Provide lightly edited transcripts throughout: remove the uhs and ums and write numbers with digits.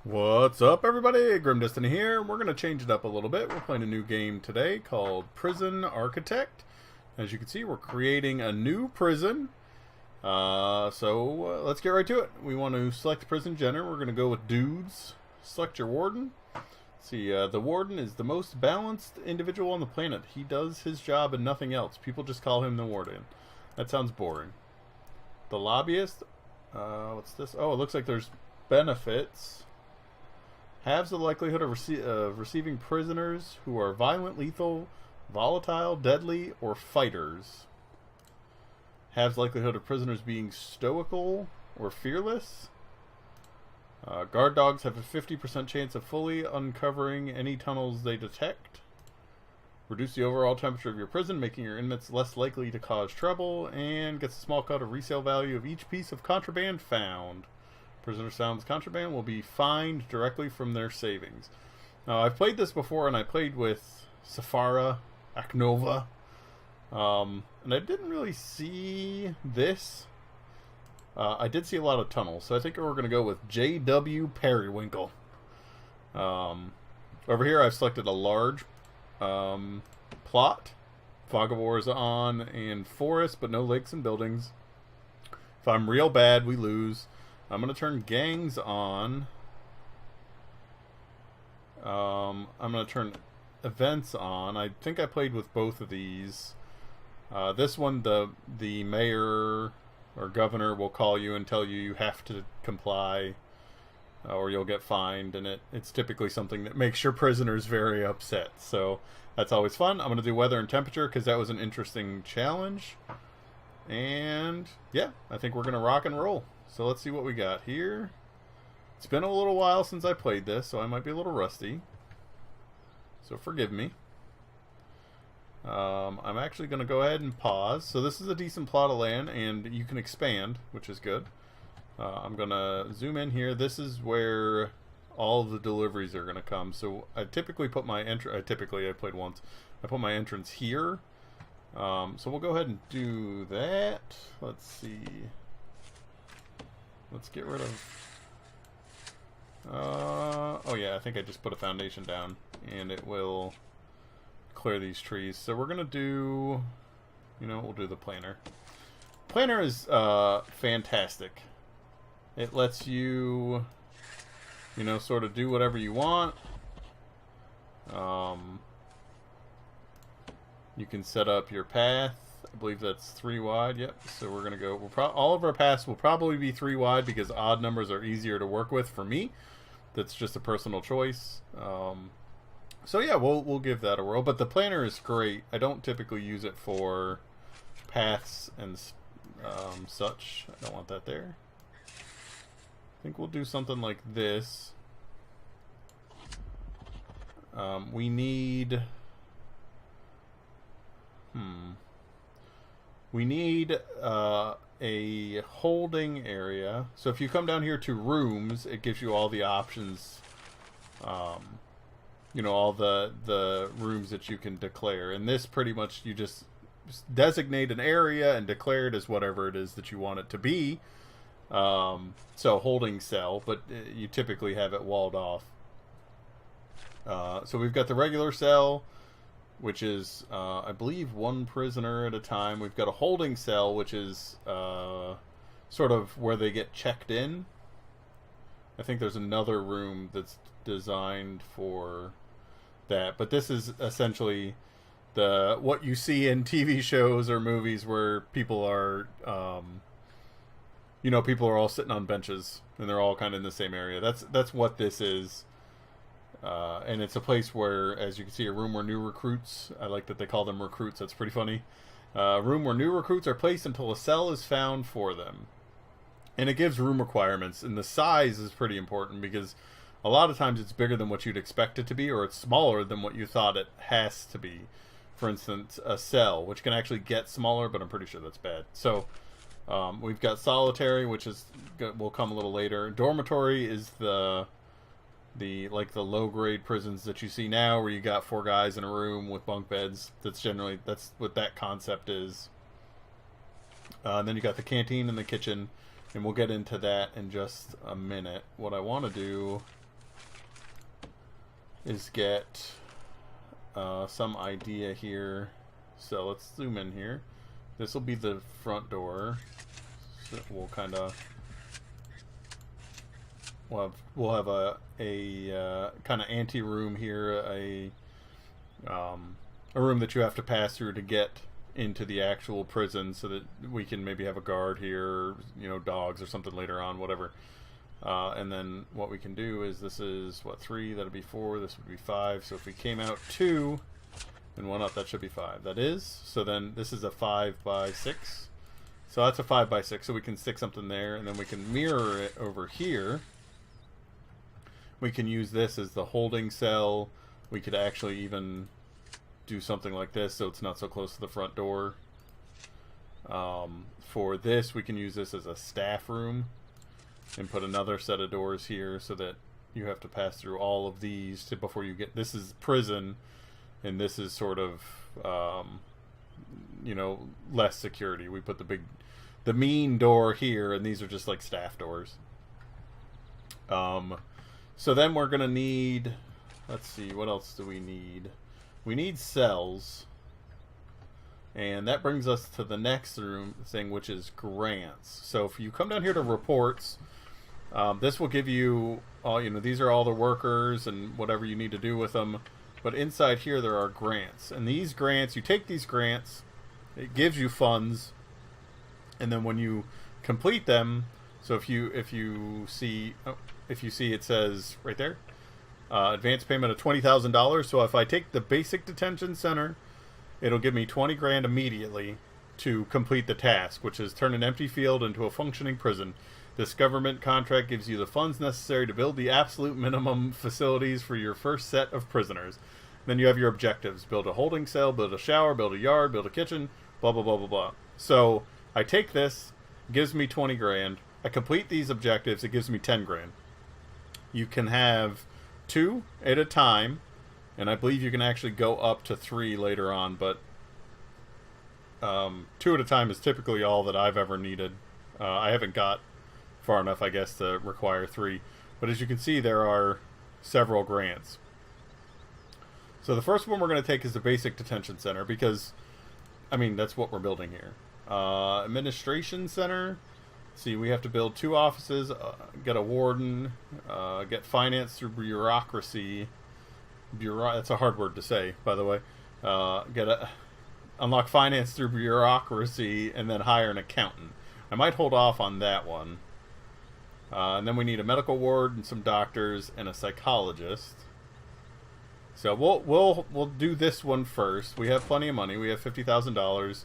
What's up, everybody? GrimmDestiny here. We're going to change it up a little bit. We're playing a new game today called Prison Architect. As you can see, we're creating a new prison. Let's get right to it. We want to select prison gender. We're going to go with dudes. Select your warden. See, the warden is the most balanced individual on the planet. He does his job and nothing else. People just call him the warden. That sounds boring. The lobbyist. What's this? Oh, it looks like there's benefits. Halves the likelihood of receiving prisoners who are violent, lethal, volatile, deadly, or fighters. Halves likelihood of prisoners being stoical or fearless. Guard dogs have a 50% chance of fully uncovering any tunnels they detect. Reduce the overall temperature of your prison, making your inmates less likely to cause trouble, and gets a small cut of resale value of each piece of contraband found. Prisoner sounds contraband will be fined directly from their savings. Now, I've played this before, and I played with Safara, Aknova, and I didn't really see this. I did see a lot of tunnels, so I think we're going to go with J.W. Periwinkle. Over here, I've selected a large plot. Fog of War is on, and forest, but no lakes and buildings. If I'm real bad, we lose. I'm going to turn gangs on. I'm going to turn events on. I think I played with both of these. This one, the mayor or governor will call you and tell you have to comply or you'll get fined. And it's typically something that makes your prisoners very upset. So that's always fun. I'm going to do weather and temperature because that was an interesting challenge. And yeah, I think we're going to rock and roll. So let's see what we got here. It's been a little while since I played this, so I might be a little rusty. So forgive me. I'm actually going to go ahead and pause. So this is a decent plot of land, and you can expand, which is good. I'm going to zoom in here. This is where all of the deliveries are going to come. So I typically put my I played once. I put my entrance here. So we'll go ahead and do that. Let's see. Let's get rid of... oh yeah, I think I just put a foundation down and it will clear these trees. So we're going to do... we'll do the planner. Planner is fantastic. It lets you, sort of do whatever you want. You can set up your path. I believe that's 3 wide. Yep. So we're gonna go. All of our paths will probably be 3 wide because odd numbers are easier to work with for me. That's just a personal choice. So yeah, we'll give that a whirl. But the planner is great. I don't typically use it for paths and such. I don't want that there. I think we'll do something like this. We need. We need a holding area. So if you come down here to rooms, it gives you all the options. All the rooms that you can declare. And this pretty much you just designate an area and declare it as whatever it is that you want it to be. So holding cell, but you typically have it walled off. So we've got the regular cell, which is, I believe, 1 prisoner at a time. We've got a holding cell, which is sort of where they get checked in. I think there's another room that's designed for that. But this is essentially what you see in TV shows or movies where people are, people are all sitting on benches and they're all kind of in the same area. That's what this is. And it's a place where, as you can see, a room where new recruits, I like that they call them recruits, that's pretty funny. A room where new recruits are placed until a cell is found for them. And it gives room requirements, and the size is pretty important because a lot of times it's bigger than what you'd expect it to be, or it's smaller than what you thought it has to be. For instance, a cell, which can actually get smaller, but I'm pretty sure that's bad. So we've got solitary, which will come a little later. Dormitory is the low grade prisons that you see now, where you got 4 guys in a room with bunk beds. That's what that concept is. And then you got the canteen and the kitchen, and we'll get into that in just a minute. What I want to do is get some idea here. So let's zoom in here. This will be the front door. So we'll kind of we'll have a kind of ante room here, a room that you have to pass through to get into the actual prison, so that we can maybe have a guard here, you know, dogs or something later on, whatever. And then what we can do is, this is what, 3, that'll be 4, this would be 5. So if we came out 2 and 1 up, that should be 5. That is. So then this is a 5 by 6. So that's a 5 by 6. So we can stick something there, and then we can mirror it over here. We can use this as the holding cell. We could actually even do something like this, so it's not so close to the front door. For this, we can use this as a staff room and put another set of doors here, so that you have to pass through all of these before you get. This is prison, and this is sort of you know, less security. We put the mean door here, and these are just like staff doors. So then we're gonna need, let's see, what else do we need? We need cells, and that brings us to the next room thing, which is grants. So if you come down here to reports, this will give you all, you know, these are all the workers and whatever you need to do with them. But inside here there are grants, and these grants, you take these grants, it gives you funds, and then when you complete them, so if you see it says right there, advance payment of $20,000. So if I take the basic detention center, it'll give me 20 grand immediately to complete the task, which is turn an empty field into a functioning prison. This government contract gives you the funds necessary to build the absolute minimum facilities for your first set of prisoners. Then you have your objectives: build a holding cell, build a shower, build a yard, build a kitchen, blah blah blah blah blah. So I take this, gives me 20 grand. I complete these objectives, it gives me 10 grand. You can have 2 at a time, and I believe you can actually go up to 3 later on, but 2 at a time is typically all that I've ever needed. I haven't got far enough, I guess, to require 3. But as you can see, there are several grants. So the first one we're going to take is the basic detention center, because, I mean, that's what we're building here. Administration center. See, we have to build 2 offices, get a warden, get finance through bureaucracy. That's a hard word to say, by the way. Unlock finance through bureaucracy, and then hire an accountant. I might hold off on that one. And then we need a medical ward and some doctors and a psychologist. So we'll do this one first. We have plenty of money. We have $50,000,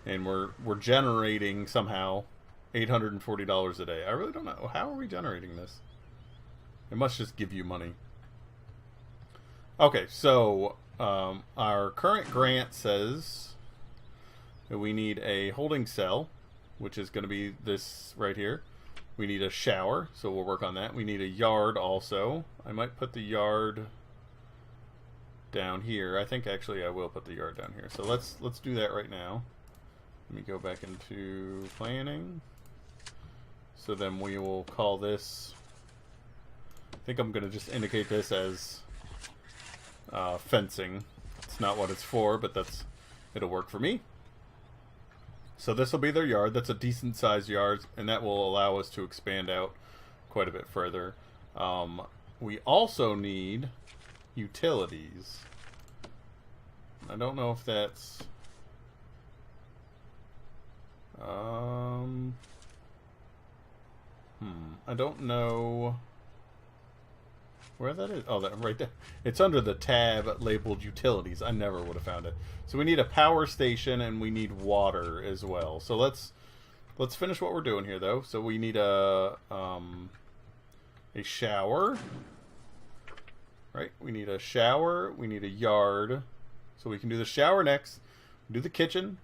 and we're generating somehow $840 a day. I really don't know. How are we generating this? It must just give you money. Okay, so our current grant says that we need a holding cell, which is going to be this right here. We need a shower, so we'll work on that. We need a yard also. I might put the yard down here. I think actually I will put the yard down here. So let's do that right now. Let me go back into planning. So then we will call this, I think I'm going to just indicate this as fencing. It's not what it's for, but it'll work for me. So this will be their yard. That's a decent sized yard, and that will allow us to expand out quite a bit further. We also need utilities. I don't know if that's I don't know where that is. Oh, that right there. It's under the tab labeled utilities. I never would have found it. So we need a power station, and we need water as well. So let's finish what we're doing here, though. So we need a shower. Right? We need a shower. We need a yard. So we can do the shower next. Do the kitchen.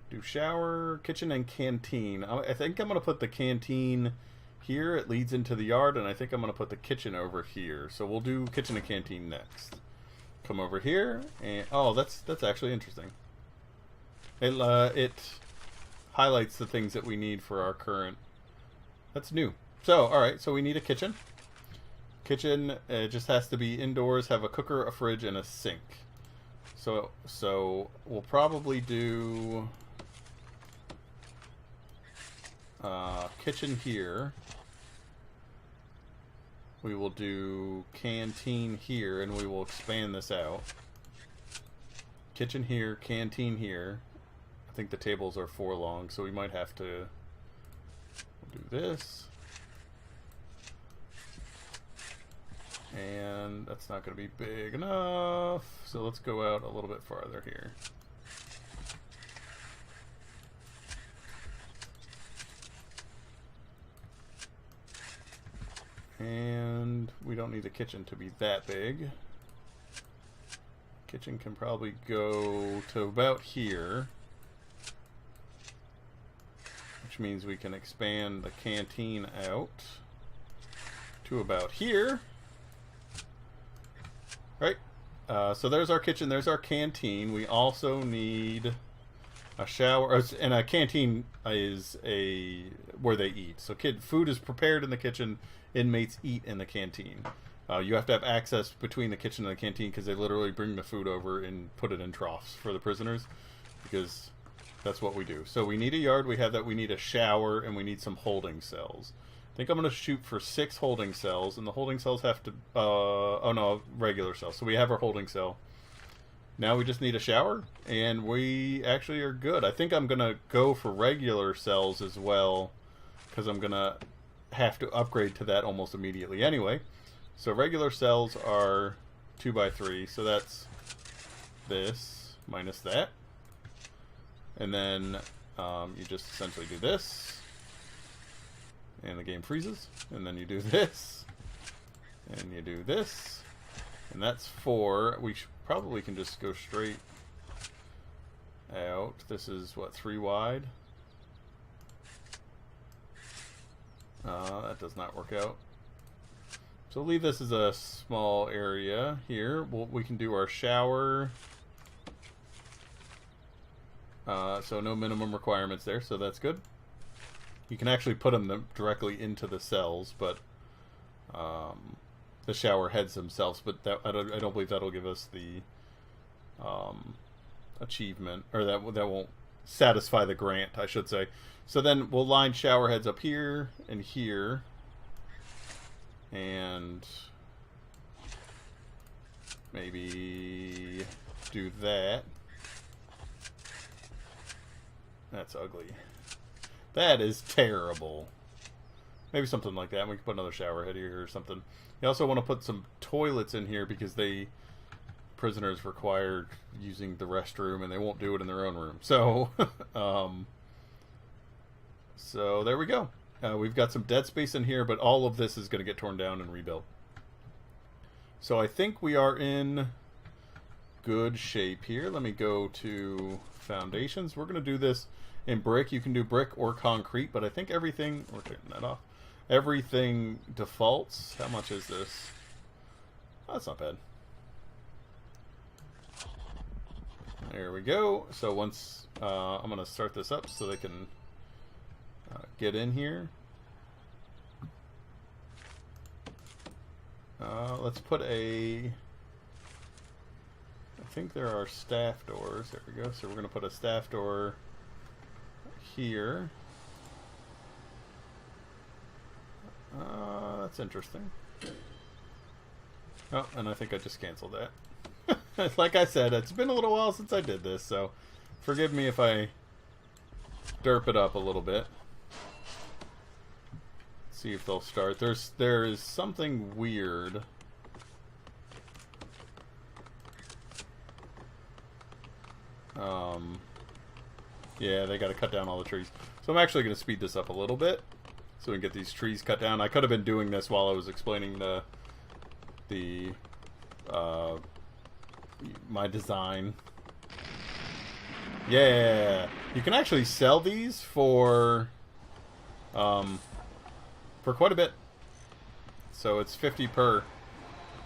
Do shower, kitchen, and canteen. I think I'm going to put the canteen here. It leads into the yard, and I think I'm going to put the kitchen over here. So we'll do kitchen and canteen next. Come over here, and oh, that's actually interesting. It highlights the things that we need for our current. That's new. So, all right. So we need a kitchen. Kitchen, it just has to be indoors, have a cooker, a fridge, and a sink. So we'll probably do kitchen here. We will do canteen here, and we will expand this out. Kitchen here, canteen here. I think the tables are 4 long, so we might have to do this. And that's not going to be big enough, so let's go out a little bit farther here. And we don't need the kitchen to be that big. Kitchen can probably go to about here, which means we can expand the canteen out to about here. Right? So there's our kitchen, there's our canteen. We also need a shower, and a canteen is where they eat. So food is prepared in the kitchen, inmates eat in the canteen. You have to have access between the kitchen and the canteen because they literally bring the food over and put it in troughs for the prisoners, because that's what we do. So we need a yard, we have that, we need a shower, and we need some holding cells. I think I'm going to shoot for 6 holding cells, and the holding cells have to, oh no, regular cells. So we have our holding cell. Now we just need a shower, and we actually are good. I think I'm going to go for regular cells as well, because I'm going to have to upgrade to that almost immediately anyway. So regular cells are 2x3, so that's this minus that. And then you just essentially do this. And the game freezes, and then you do this, and you do this, and that's 4. We probably can just go straight out. This is what, 3 wide? That does not work out. So leave this as a small area here. We can do our shower. So no minimum requirements there, so that's good. You can actually put them directly into the cells, but the shower heads themselves. But that, I don't believe that'll give us the achievement, or that won't satisfy the grant, I should say. So then we'll line shower heads up here and here, and maybe do that. That's ugly. That is terrible. Maybe something like that. We can put another shower head here or something. You also want to put some toilets in here because prisoners require using the restroom, and they won't do it in their own room. So, so there we go. We've got some dead space in here, but all of this is going to get torn down and rebuilt. So I think we are in good shape here. Let me go to foundations. We're going to do this in brick. You can do brick or concrete, but I think everything, we're taking that off, everything defaults. How much is this? Oh, that's not bad. There we go. So once I'm going to start this up so they can get in here. Let's put I think there are staff doors. There we go. So we're going to put a staff door here. That's interesting. Oh, and I think I just canceled that. Like I said, it's been a little while since I did this, so forgive me if I derp it up a little bit. See if they'll start. There is something weird. Yeah, they got to cut down all the trees. So I'm actually going to speed this up a little bit so we can get these trees cut down. I could have been doing this while I was explaining my design. Yeah, you can actually sell these for quite a bit. So it's 50 per,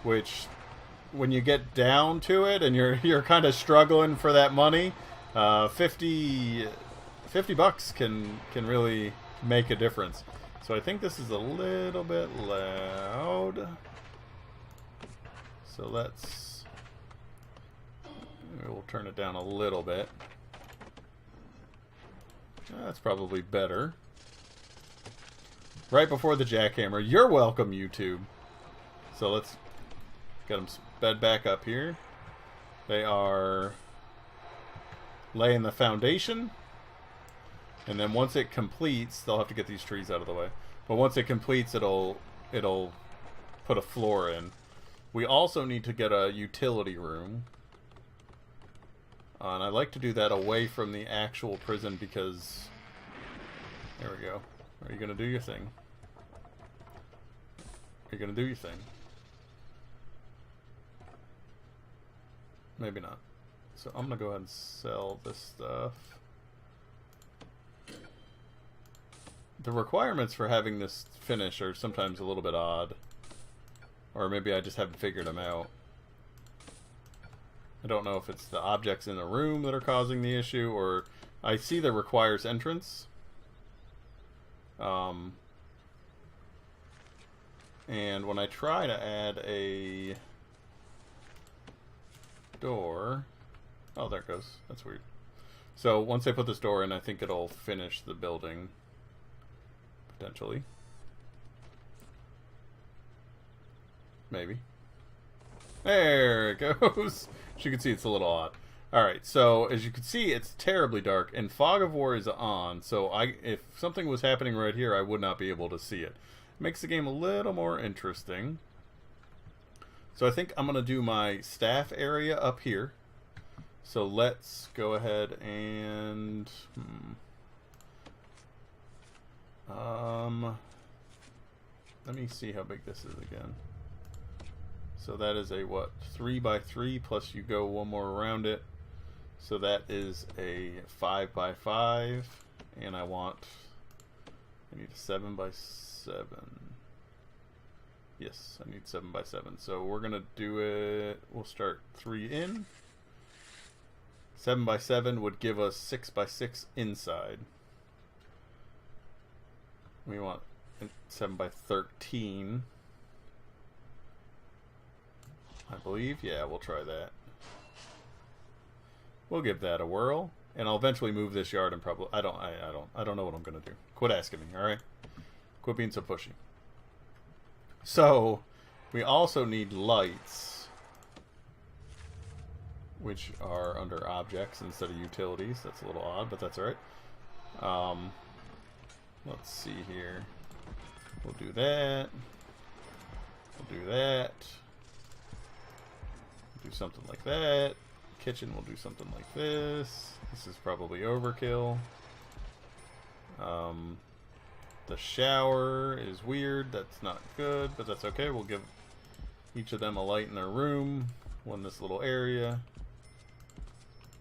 which when you get down to it and you're kind of struggling for that money, 50 bucks can really make a difference. So I think this is a little bit loud. So we'll turn it down a little bit. That's probably better. Right before the jackhammer. You're welcome, YouTube. So let's get them sped back up here. They are laying the foundation. And then once it completes, they'll have to get these trees out of the way. But once it completes, it'll put a floor in. We also need to get a utility room. And I like to do that away from the actual prison because... There we go. Are you going to do your thing? Are you going to do your thing? Maybe not. So I'm going to go ahead and sell this stuff. The requirements for having this finish are sometimes a little bit odd. Or maybe I just haven't figured them out. I don't know if it's the objects in the room that are causing the issue, or I see that requires entrance. And when I try to add a door... Oh, there it goes. That's weird. So once I put this door in, I think it'll finish the building. Potentially. Maybe. There it goes. As you can see, it's a little odd. Alright, so as you can see, it's terribly dark, and Fog of War is on, so if something was happening right here, I would not be able to see it. Makes the game a little more interesting. So I think I'm going to do my staff area up here. So let's go ahead and... let me see how big this is again. So that is a, what, 3x3, plus you go one more around it. So that is a 5x5, and I need a 7x7. Yes, I need 7x7. So we're going to do it, we'll start 3 in. 7x7 would give us 6x6 inside. We want 7x13. I believe. Yeah, we'll try that. We'll give that a whirl, and I'll eventually move this yard and probably I don't know what I'm gonna do. Quit asking me, all right? Quit being so pushy. So we also need lights, which are under objects instead of utilities. That's a little odd, but that's all right. Let's see here. We'll do that. We'll do that. Do something like that. Kitchen will do something like this. This is probably overkill. The shower is weird. That's not good, but that's okay. We'll give each of them a light in their room. One in this little area.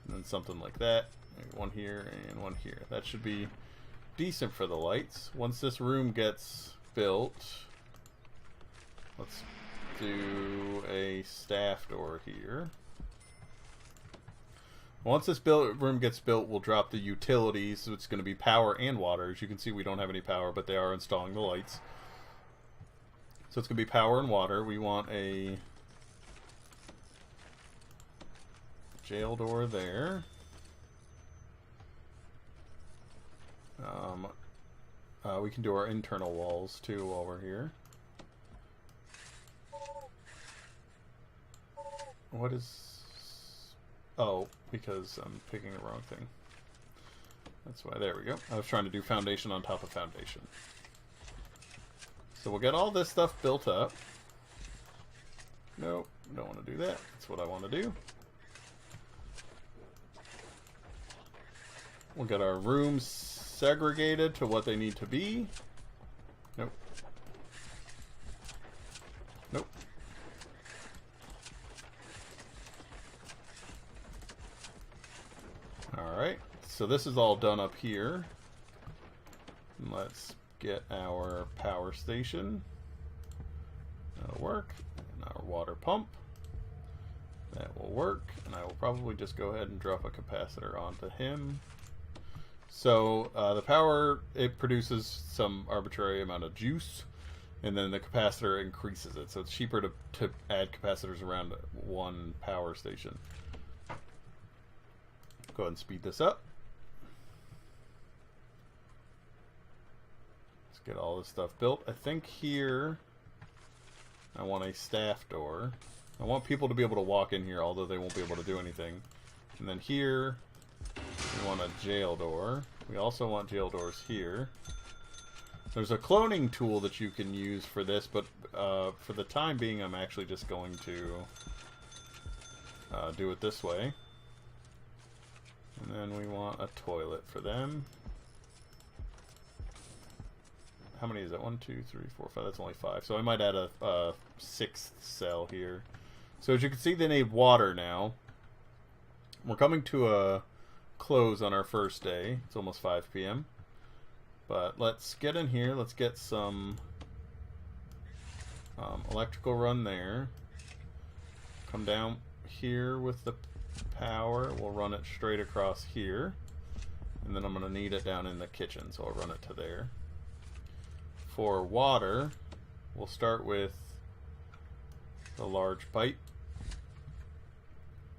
And then something like that. Maybe one here and one here. That should be decent for the lights. Once this room gets built, let's do a staff door here. Once this room gets built, we'll drop the utilities, so it's going to be power and water. As you can see, we don't have any power, but they are installing the lights. So it's going to be power and water. We want a jail door there. We can do our internal walls too while we're here. What is... Oh, because I'm picking the wrong thing. That's why. There we go. I was trying to do foundation on top of foundation. So we'll get all this stuff built up. Nope, don't want to do that. That's what I want to do. We'll get our rooms segregated to what they need to be. Nope. Nope. Alright, so this is all done up here. And let's get our power station. That'll work. And our water pump. That will work. And I will probably just go ahead and drop a capacitor onto him. So the power, it produces some arbitrary amount of juice. and then the capacitor increases it. So it's cheaper to add capacitors around one power station. Go ahead and speed this up. Let's get all this stuff built. I think here I want a staff door. I want people to be able to walk in here, although they won't be able to do anything. And then here we want a jail door. We also want jail doors here. There's a cloning tool that you can use for this, but for the time being I'm actually just going to do it this way. And then we want a toilet for them. How many is that? 1, 2, 3, 4, 5. That's only 5. So I might add a 6th cell here. So as you can see, they need water now. We're coming to a close on our first day. It's almost 5 p.m. But let's get in here. Let's get some electrical run there. Come down here with the power. We'll run it straight across here. And then I'm going to need it down in the kitchen, so I'll run it to there. For water, we'll start with the large pipe.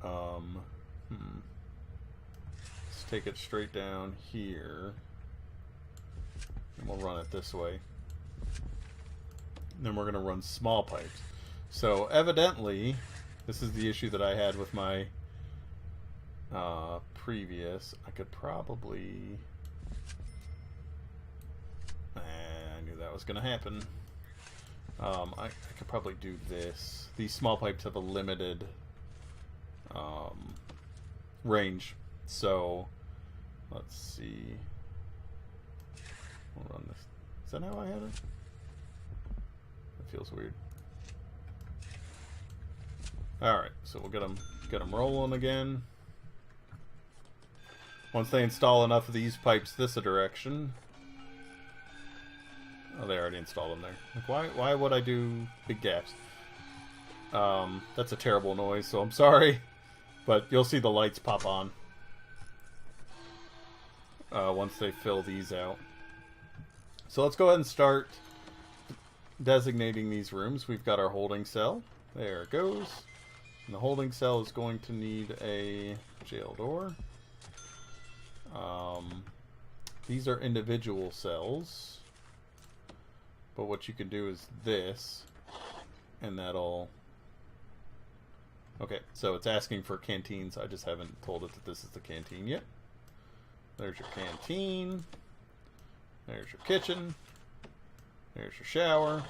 Let's take it straight down here. And we'll run it this way. And then we're going to run small pipes. So evidently, this is the issue that I had with my previous. I could probably... I knew that was going to happen. I could probably do this. These small pipes have a limited range. So, let's see. We'll run this. Is that how I had it? That feels weird. Alright, so we'll get them rolling again. Once they install enough of these pipes this direction. Oh, they already installed them there. Like, why would I do big gaps? That's a terrible noise, so I'm sorry. But you'll see the lights pop on once they fill these out. So let's go ahead and start designating these rooms. We've got our holding cell. There it goes. And the holding cell is going to need a jail door. These are individual cells. But what you can do is this, and that'll... Okay, so it's asking for canteens. I just haven't told it that this is the canteen yet. There's your canteen. There's your kitchen. There's your shower.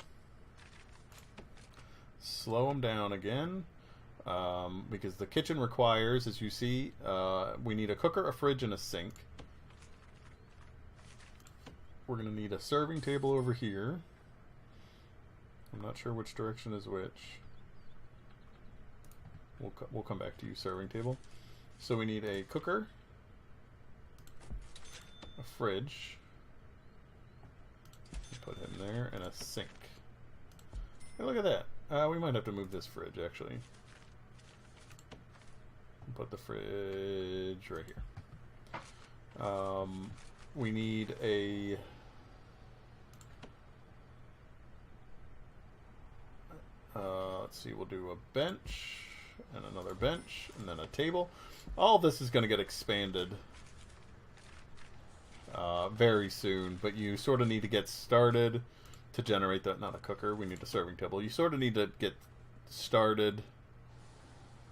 Slow them down again. Because the kitchen requires, as you see, we need a cooker, a fridge, and a sink. We're going to need a serving table over here. I'm not sure which direction is which. We'll come back to you, serving table. So we need a cooker, a fridge, put him there, and a sink. Hey, look at that. We might have to move this fridge, actually. Put the fridge right here. We need a... let's see, we'll do a bench, and another bench, and then a table. All this is going to get expanded very soon, but you sort of need to get started to generate that. Not a cooker, we need a serving table. You sort of need to get started.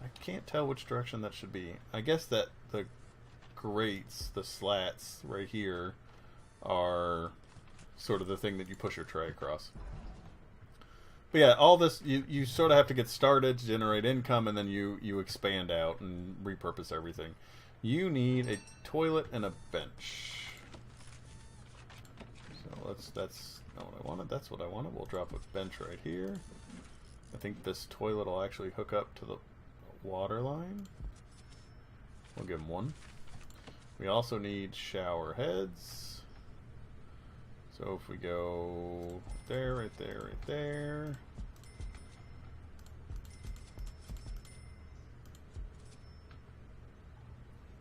I can't tell which direction that should be. I guess that the grates, the slats right here, are sort of the thing that you push your tray across. But yeah, all this, you sort of have to get started to generate income, and then you expand out and repurpose everything. You need a toilet and a bench. So that's not what I wanted. That's what I wanted. We'll drop a bench right here. I think this toilet will actually hook up to the water line. We'll give him one. We also need shower heads. So if we go there, right there, right there.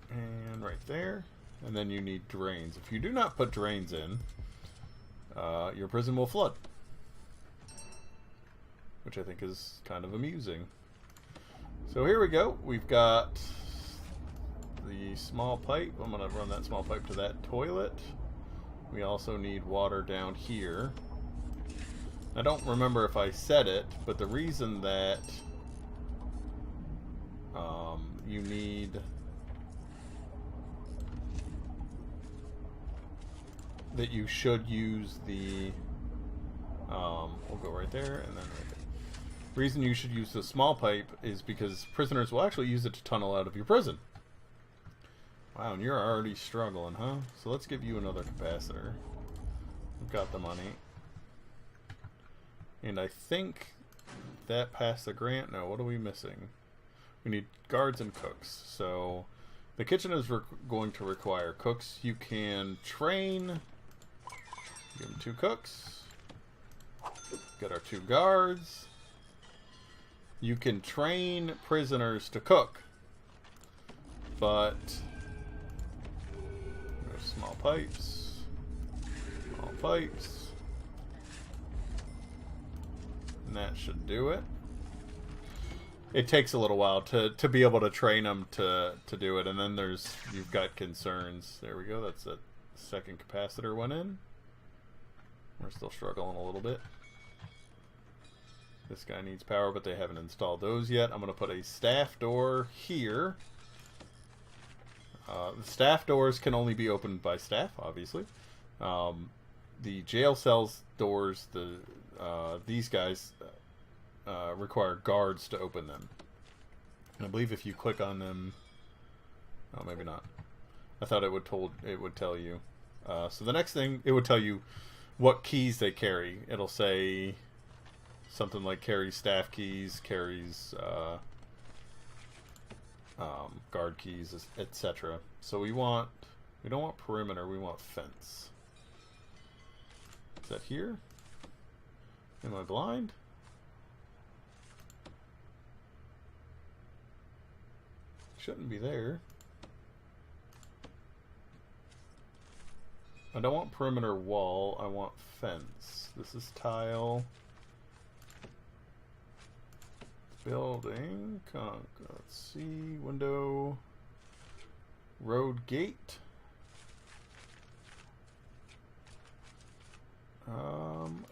And right there. And then you need drains. If you do not put drains in, your prison will flood. which I think is kind of amusing. So here we go. We've got the small pipe. I'm going to run that small pipe to that toilet. We also need water down here. I don't remember if I said it, but the reason that you need that you should use the we'll go right there and then right there. The reason you should use the small pipe is because prisoners will actually use it to tunnel out of your prison. Wow, and you're already struggling, huh? So let's give you another capacitor. We've got the money. And I think that passed the grant. No, what are we missing? We need guards and cooks. So the kitchen is going to require cooks. You can train. Give them 2 cooks. Get our 2 guards. You can train prisoners to cook. But there's small pipes. Small pipes. And that should do it. It takes a little while to be able to train them to do it, and then you've got concerns. There we go. That's the second capacitor went in. We're still struggling a little bit. This guy needs power, but they haven't installed those yet. I'm going to put a staff door here. The staff doors can only be opened by staff, obviously. The jail cells doors, these guys require guards to open them. And I believe if you click on them, oh, maybe not. I thought it would tell you. So the next thing, it would tell you what keys they carry. It'll say something like carries staff keys, carries guard keys, etc. So we don't want perimeter, we want fence. Is that here? Am I blind? Shouldn't be there. I don't want perimeter wall, I want fence. This is tile. Building. Let's see. Window. Road gate.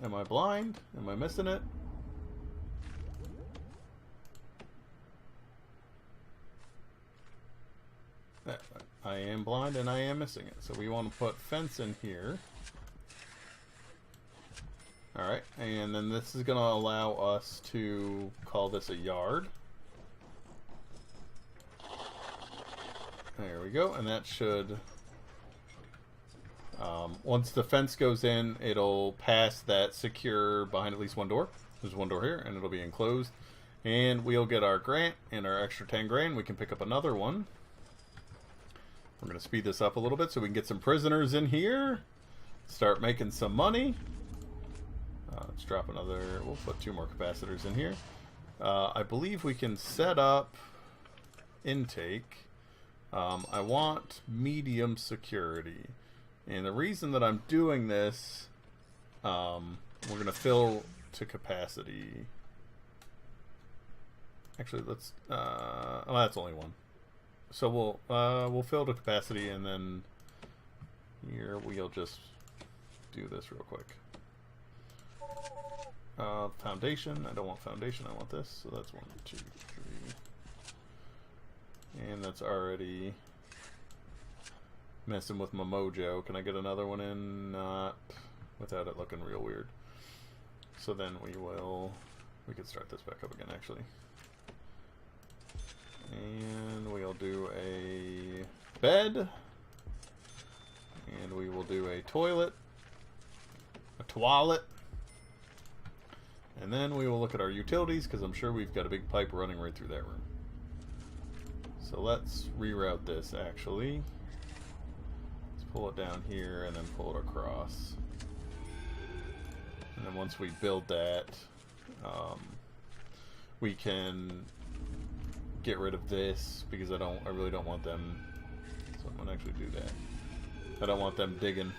Am I blind? Am I missing it? I am blind and I am missing it. So we want to put fence in here. Alright, and then this is going to allow us to call this a yard. There we go, and that should... once the fence goes in, it'll pass that secure behind at least one door. There's one door here, and it'll be enclosed. And we'll get our grant and our extra 10 grand. We can pick up another one. We're going to speed this up a little bit so we can get some prisoners in here. Start making some money. Let's drop another... We'll put 2 more capacitors in here. I believe we can set up intake. I want medium security. And the reason that I'm doing this, we're going to fill to capacity. Actually, let's... oh, that's only 1. So we'll fill to capacity, and then here we'll just do this real quick. Foundation. I don't want foundation. I want this. So that's 1, 2, 3, and that's already messing with my mojo. Can I get another one in? Not without it looking real weird. So then we can start this back up again, actually. And we'll do a bed. And we will do a toilet. A toilet. And then we will look at our utilities, because I'm sure we've got a big pipe running right through that room. So let's reroute this, actually. Let's pull it down here and then pull it across. And then once we build that, we can get rid of this, because I really don't want them. So I'm gonna actually do that. I don't want them digging.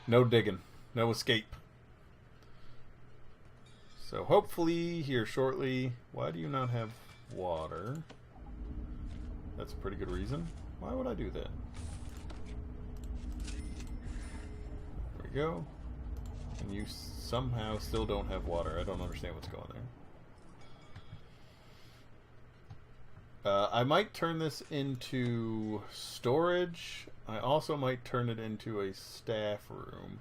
No digging. No escape. So hopefully here shortly. Why do you not have water? That's a pretty good reason. Why would I do that? There we go. And you somehow still don't have water. I don't understand what's going there. I might turn this into storage. I also might turn it into a staff room.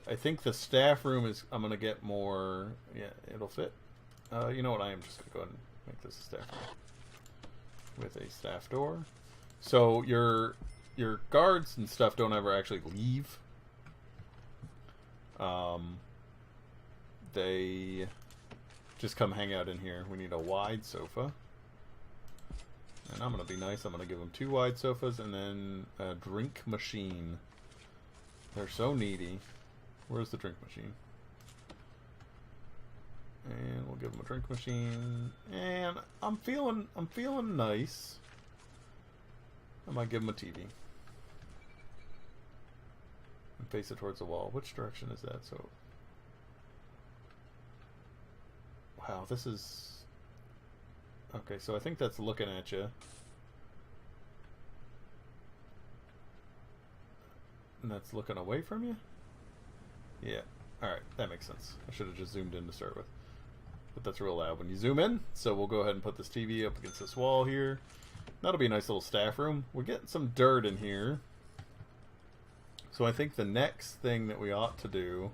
I think the staff room is... I'm going to get more... Yeah, it'll fit. You know what? I am just going to go ahead and make this a staff room. With a staff door. So your guards and stuff don't ever actually leave. They just come hang out in here. We need a wide sofa. And I'm going to be nice. I'm going to give them 2 wide sofas and then a drink machine. They're so needy. Where's the drink machine? And we'll give them a drink machine. And I'm feeling nice. I might give them a TV. And face it towards the wall. Which direction is that? So, wow, this is... Okay, so I think that's looking at you. And that's looking away from you? Yeah. Alright, that makes sense. I should have just zoomed in to start with. But that's real loud when you zoom in. So we'll go ahead and put this TV up against this wall here. That'll be a nice little staff room. We're getting some dirt in here. So I think the next thing that we ought to do...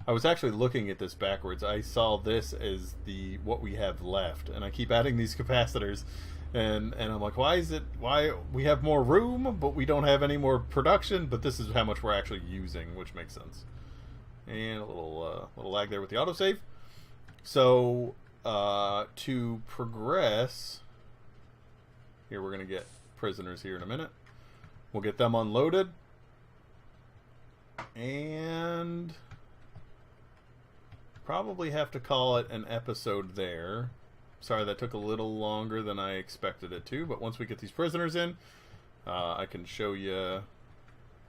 I was actually looking at this backwards. I saw this as what we have left, and I keep adding these capacitors, and I'm like, why we have more room, but we don't have any more production? But this is how much we're actually using, which makes sense. And a little lag there with the autosave. So to progress, here we're gonna get prisoners here in a minute. We'll get them unloaded, and probably have to call it an episode there. Sorry, that took a little longer than I expected it to, but once we get these prisoners in, I can show you,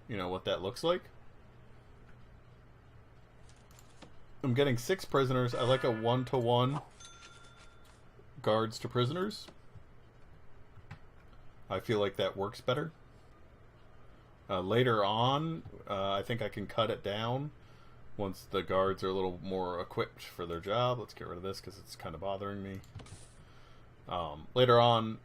what that looks like. I'm getting 6 prisoners. I like a 1-to-1 guards to prisoners. I feel like that works better. Later on, I think I can cut it down once the guards are a little more equipped for their job. Let's get rid of this because it's kind of bothering me. Later on,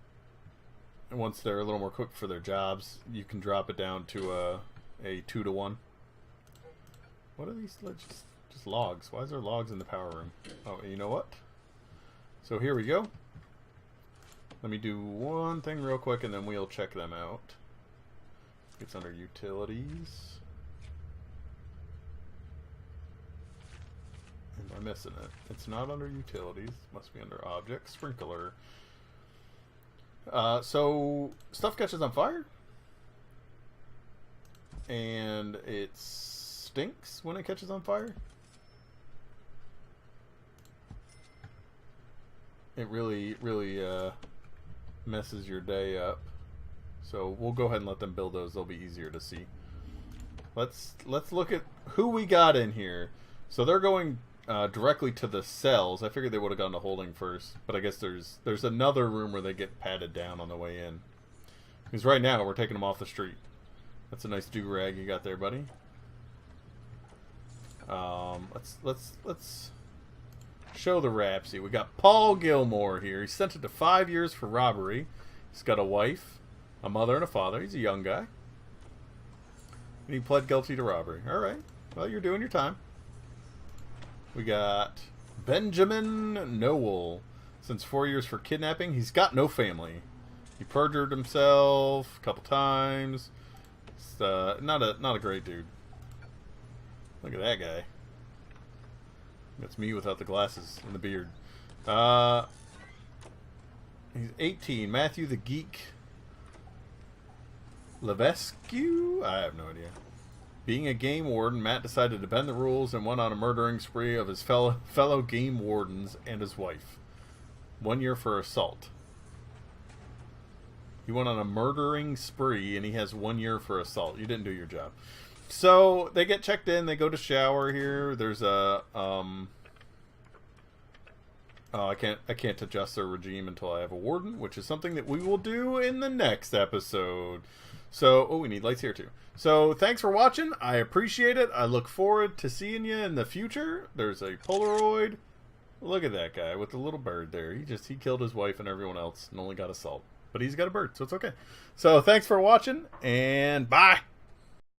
once they're a little more equipped for their jobs, you can drop it down to a 2-to-1. What are these? Just logs. Why is there logs in the power room? Oh, you know what? So here we go. Let me do one thing real quick and then we'll check them out. It's under utilities. Am I missing it? It's not under utilities. Must be under object. Sprinkler. So stuff catches on fire. And it stinks when it catches on fire. It really messes your day up. So we'll go ahead and let them build those. They'll be easier to see. Let's look at who we got in here. So they're going directly to the cells. I figured they would have gone to holding first, but I guess there's another room where they get patted down on the way in. Because right now we're taking them off the street. That's a nice do-rag you got there, buddy. Let's show the Rapsy. We got Paul Gilmore here. He's sentenced to 5 years for robbery. He's got a wife, a mother, and a father. He's a young guy. And he pled guilty to robbery. Alright. Well, you're doing your time. We got Benjamin Noel. Since 4 years for kidnapping. He's got no family. He perjured himself a couple times. It's, not a great dude. Look at that guy. That's me without the glasses and the beard. He's 18. Matthew the Geek Levesque? I have no idea. Being a game warden, Matt decided to bend the rules and went on a murdering spree of his fellow game wardens and his wife. 1 year for assault. He went on a murdering spree and he has 1 year for assault. You didn't do your job. So they get checked in. They go to shower here. There's a Oh, I can't adjust their regime until I have a warden, which is something that we will do in the next episode. So, we need lights here too. So, thanks for watching. I appreciate it. I look forward to seeing you in the future. There's a Polaroid. Look at that guy with the little bird there. He killed his wife and everyone else and only got assault. But he's got a bird, so it's okay. So, thanks for watching, and bye!